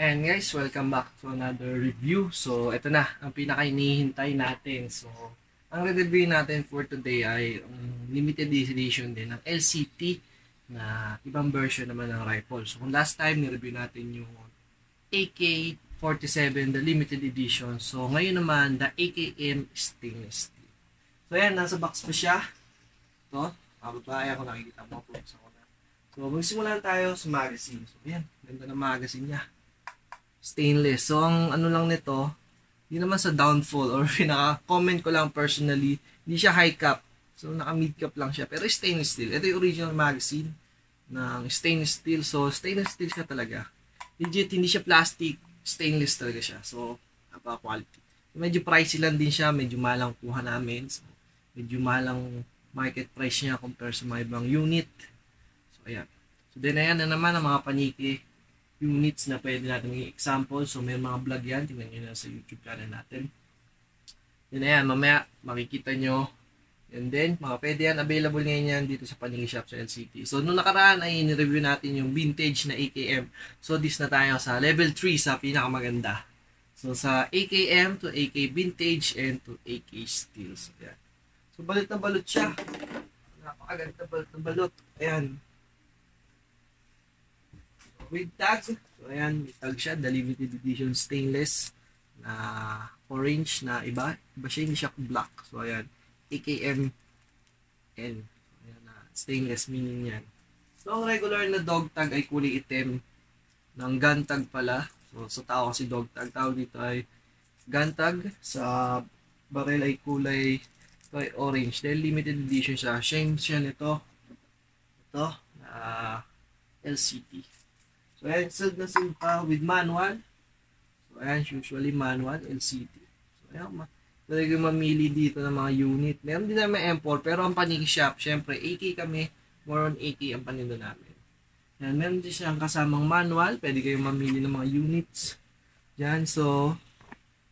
And guys, welcome back to another review. So, ito na, ang pinaka-inihintay natin. So, ang re-review natin for today ay limited edition din ng LCT na ibang version naman ng rifle. So, kung last time, ni-review natin yung AK-47, the limited edition. So, ngayon naman, the AKM stainless steel. So, yan, nasa box pa siya. Ito, kababaya ko nakikita mo po sa kuna. So, magsimulan tayo sa magazine. So, yan, ganda ng magazine niya. Stainless. So, ang ano lang nito, hindi naman sa downfall or pinaka-comment ko lang personally, hindi siya high cap. So, naka-mid cap lang siya. Pero stainless steel. Ito yung original magazine ng stainless steel. So, stainless steel siya talaga. Legit, hindi siya plastic. Stainless talaga siya. So, napaka-quality. Medyo pricey lang din siya. Medyo malang kuha namin. So, medyo malang market price niya compare sa mga ibang unit. So, ayan. So, then, ayan na naman ang mga paniki units na pwede natin maging example. So, may mga vlog yan. Tingnan nyo na sa YouTube channel natin. Then, ayan. Mamaya, makikita nyo. And then, mga pwede yan. Available ngayon yan dito sa Paningin Shop sa LCT. So, nung nakaraan ay in-review natin yung vintage na AKM. So, this na tayo sa level 3 sa pinakamaganda. So, sa AKM to AK vintage and to AK steel. So, ayan. So, balot na balot siya. Napakaganda balot na balot. Ayan. With tags. So, ayan, may tag siya. The limited edition stainless na orange na iba. Iba siya, hindi siya black. So, ayan. AKM N. Ayan na. Stainless meaning yan. So, ang regular na dog tag ay kulay itim. Ng gun tag pala. So, sa tao kasi dog tag. Tawag dito ay gun tag. Sa barrel ay kulay orange. Dahil limited edition siya. Shame siya nito. Ito. LCT. So, ayan, sealed na sealed pa with manual. So, ayan, usually manual, LCT. So, ayan, talagang mamili dito ng mga unit. Meron din naman M4, pero ang Paniki Shop, syempre, AK kami, more on AK ang paninda namin. Ayan, meron din siyang kasamang manual, pwede kayong mamili ng mga units. Diyan, so,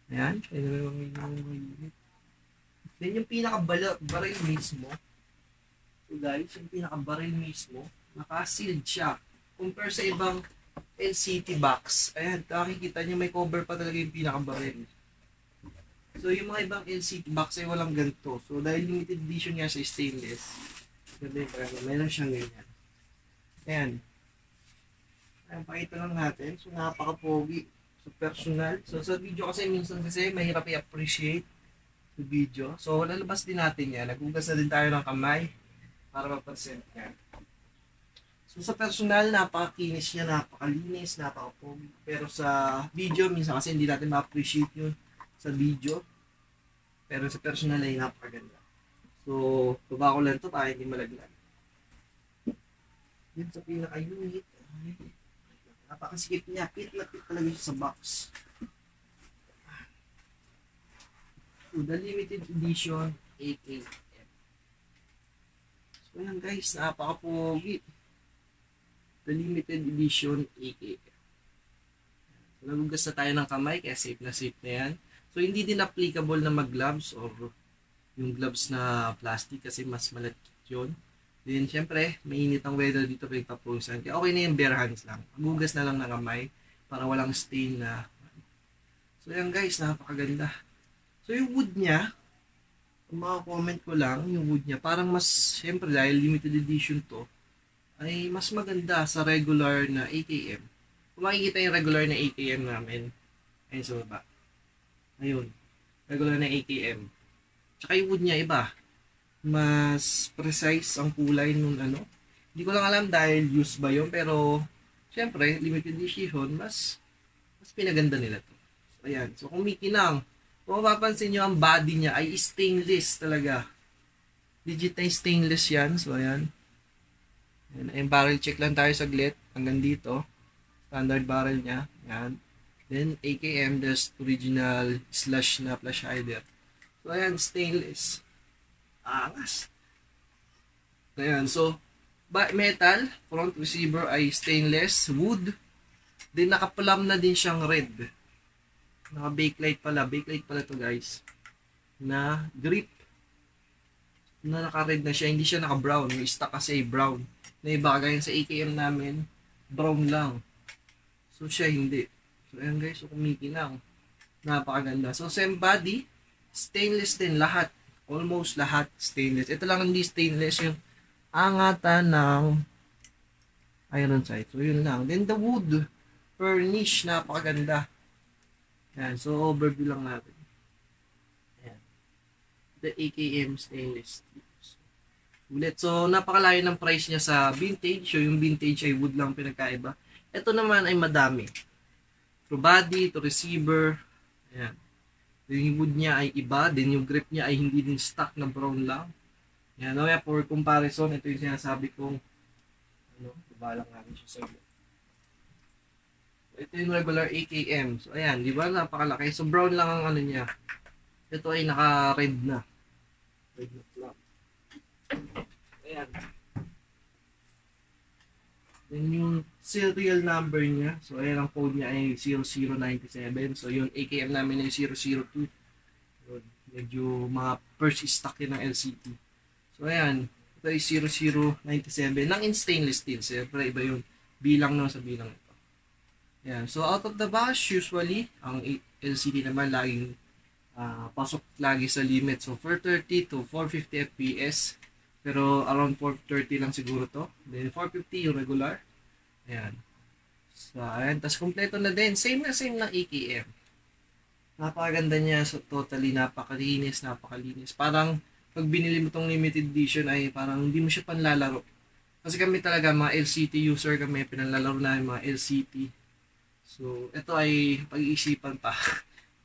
ayan, pwede kayong mamili ng mga unit. Then, yung pinaka-barrel mismo, so guys, yung pinaka-barrel mismo, naka-sealed siya. Compare sa ibang LCT box. Ayan, nakikita nyo may cover pa talaga yung pinaka-barrel. So, yung mga ibang LCT box ay walang ganito. So, dahil limited edition nga sa stainless, meron siyang ganyan. Ayan. Ayan, pakita lang natin. So, napaka-pogi. So, personal. So, sa video kasi, minsan kasi, mahirap i-appreciate sa video. So, lalabas din natin yan. Naghugas na din tayo ng kamay para ma-present yan. So, sa personal, napakakinis niya, napakalinis, napakapogi. Pero sa video, minsan kasi hindi natin ma-appreciate yun sa video. Pero sa personal ay napakaganda. So, baba ko lang ito para hindi malaglag. Yun sa pinaka-unit. Napakasikip niya. Pit na pit talaga siya sa box. So, the limited edition AKM. So, yan guys, napakapogi. The limited edition AKM. So, nagugas na tayo ng kamay kaya safe na yan. So, hindi din applicable na mag-gloves or yung gloves na plastic kasi mas malakit yun. Then, syempre, mainit ang weather dito pagpapusan. Kaya okay na yung bare hands lang. Magugas na lang ng kamay para walang stain na. So, yan guys, napakaganda. So, yung wood niya, kung maka-comment ko lang, yung wood niya, parang mas, syempre, dahil limited edition to, ay mas maganda sa regular na AKM. Kung makikita yung regular na AKM namin, ayun sa baba. Ayun, regular na AKM. Tsaka yung wood niya iba. Mas precise ang kulay nung ano. Hindi ko lang alam dahil used ba yun, pero syempre, limited edition, mas pinaganda nila to. So, ayan. So, kung may kinang, kung mapapansin nyo, ang body niya ay stainless talaga. Legit na stainless yan. So, ayan. Ayan, barrel check lang tayo saglit hanggang dito. Standard barrel niya. Ayan. Then, AKM, there's original slash na flash hider. So, ayan, stainless. Angas. Ayan, so, metal, front receiver ay stainless, wood. Then, naka-plum na din siyang red. Naka-bakelite pala. Bakelite pala to guys. Na grip. Na naka-red na siya. Hindi siya naka-brown. Yung stock kasi brown. Na iba kagaya sa AKM namin, brown lang. So siya hindi. So, ayan guys, so kumikinang. Napakaganda. So, same body, stainless din lahat. Almost lahat stainless. Ito lang hindi stainless yung angatan ng iron sight. So, yun lang. Then, the wood, furnish, napakaganda. Ayan, so overview lang natin. Ayan. The AKM stainless steel. Ulit. So, napakalayo ng price niya sa vintage. So, yung vintage ay wood lang pinagkaiba. Ito naman ay madami. To body, to receiver. Ayan. Yung wood niya ay iba. Then, yung grip niya ay hindi din stock na brown lang. Ayan. Now, for comparison, ito yung sinasabi kong babalang namin siya sa iyo. Ito yung regular AKM. So, ayan. Di ba? Napakalaki. So, brown lang ang ano niya. Ito ay naka-red na. Red na flap. Ayan. Then yung serial number niya. So, ayan ang code niya ay 0097. So, yung AKM namin ay 002. Yun. Medyo mga first stock yun ng LCT. So, ayan. Ito ay 0097. Nang in stainless steel. Siyempre, iba yung bilang naman sa bilang ito. Ayan. So, out of the box, usually, ang LCD naman laging pasok lagi sa limit. So, 430 to 450 FPS. Pero, around 430 lang siguro to. Then, 450 yung regular. Ayan. So, ayan. Tapos, kompleto na din. Same na same ng AKM. Napakaganda niya. So, totally napakalinis. Parang, pag binili mo tong limited edition ay parang hindi mo siya panlalaro. Kasi kami talaga, mga LCT user kami, pinanlalaro namin mga LCT. So, ito ay pag-iisipan pa.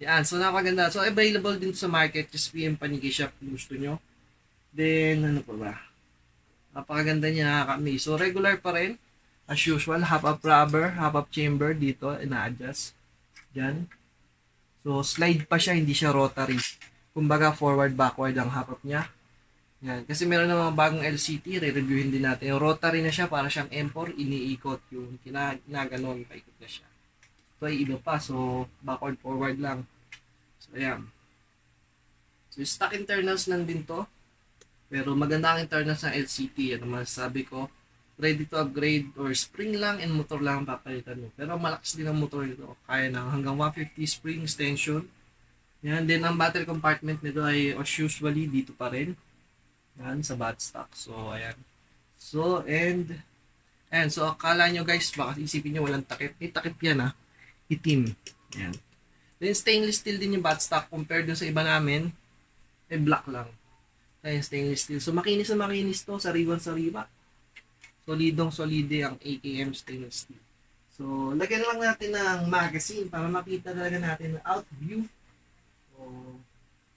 Yan. So, napakaganda. So, available din sa market. Just PM Paniki Shop kung gusto nyo. Then, ano pa ba? Napakaganda niya, nakaka-amaze. So, regular pa rin. As usual, half-up rubber, half-up chamber dito. Ina-adjust. Diyan. So, slide pa siya, hindi siya rotary. Kumbaga, forward-backward ang half-up niya. Yan. Kasi meron na mga bagong LCT, re-reviewin din natin. Yung rotary na siya, para siyang M4, iniikot yung kinaganon, paikot na siya. Ito ay iba pa. So, backward, forward lang. So, ayan. So, stock internals lang din to. Pero maganda ang internals ng LCT. Ano masasabi ko? Ready to upgrade or spring lang and motor lang ang papalitan mo. Pero malakas din ang motor nito. Kaya na hanggang 150 spring extension. Yan. Then, ang battery compartment nito ay as usually dito pa rin. Yan, sa bad stock. So, ayan. So, and so, akala nyo guys, baka isipin nyo walang takip. May takip yan itim. Yan. Then stainless steel din yung bat stock compared dun sa iba namin, black lang. Kaya stainless steel. So makinis na makinis to, sariwan-sariwa. Solidong solide ang AKM stainless steel. So lagyan lang natin ng magazine para makita talaga natin ang out view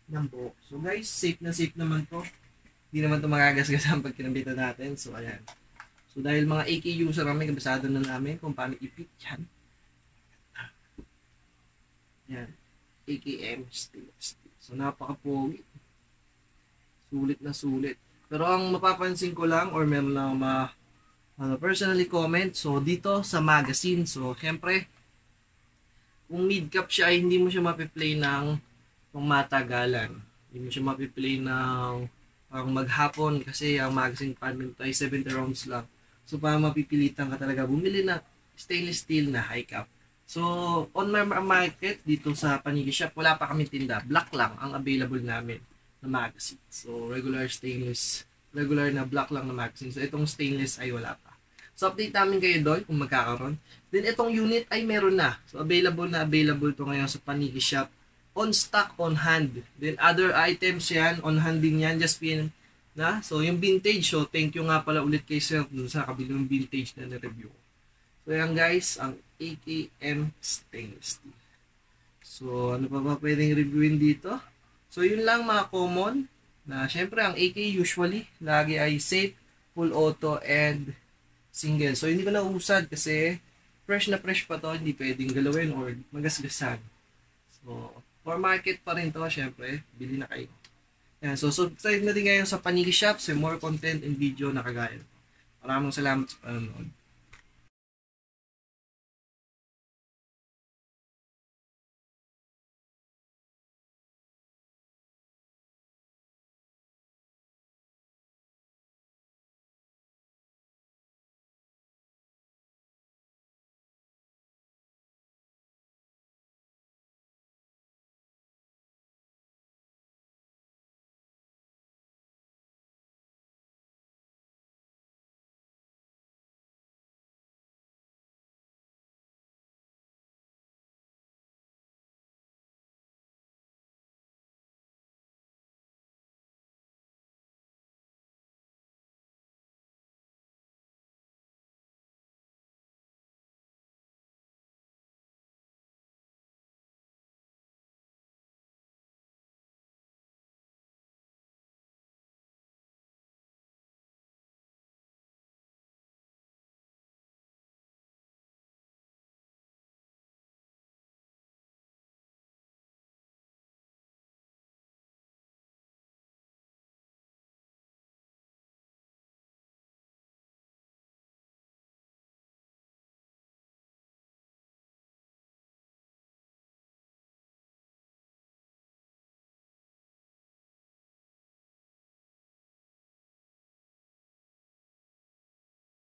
ng buhok. So guys, safe naman to. Hindi naman to magagasgasan pag kinabitan natin. So ayan. So dahil mga AK user kami, kabisado na namin kung paano i-fit yan. Yan. AKM stainless steel. So, napaka-pogi. Sulit na sulit. Pero ang mapapansin ko lang or meron lang personally comment. So, dito sa magazine. So, syempre, kung mid-cap siya ay hindi mo siya mapiplay ng matagalan. Hindi mo siya mapiplay ng maghapon kasi ang magazine compartment ay 70 rounds lang. So, para mapipilitan ka talaga bumili na stainless steel na high cap. So, on my market, dito sa Paniki Shop, wala pa kami tinda. Black lang ang available namin na magazine. So, regular na black lang na magazine. So, itong stainless ay wala pa. So, update namin kayo doon kung magkakaroon. Then, itong unit ay meron na. So, available to ngayon sa Paniki Shop. On stock, on hand. Then, other items yan, on hand din yan. Just pin na. So, yung vintage. So, thank you nga pala ulit kay Sir dun sa kabilang vintage na na-review. So, yan guys, ang AKM stainless steel. So, ano pa ba pwedeng reviewin dito? So, yun lang mga common. Na, syempre, ang AK usually, lagi ay safe, full auto, and single. So, hindi ko na usad kasi fresh na fresh pa to. Hindi pwedeng galawin or magasgasan. So, for market pa rin to, syempre, bili na kayo. Yan. So, subscribe na din ngayon sa Paniki Shop. So, more content and video na kagaya. Maraming salamat sa panonood.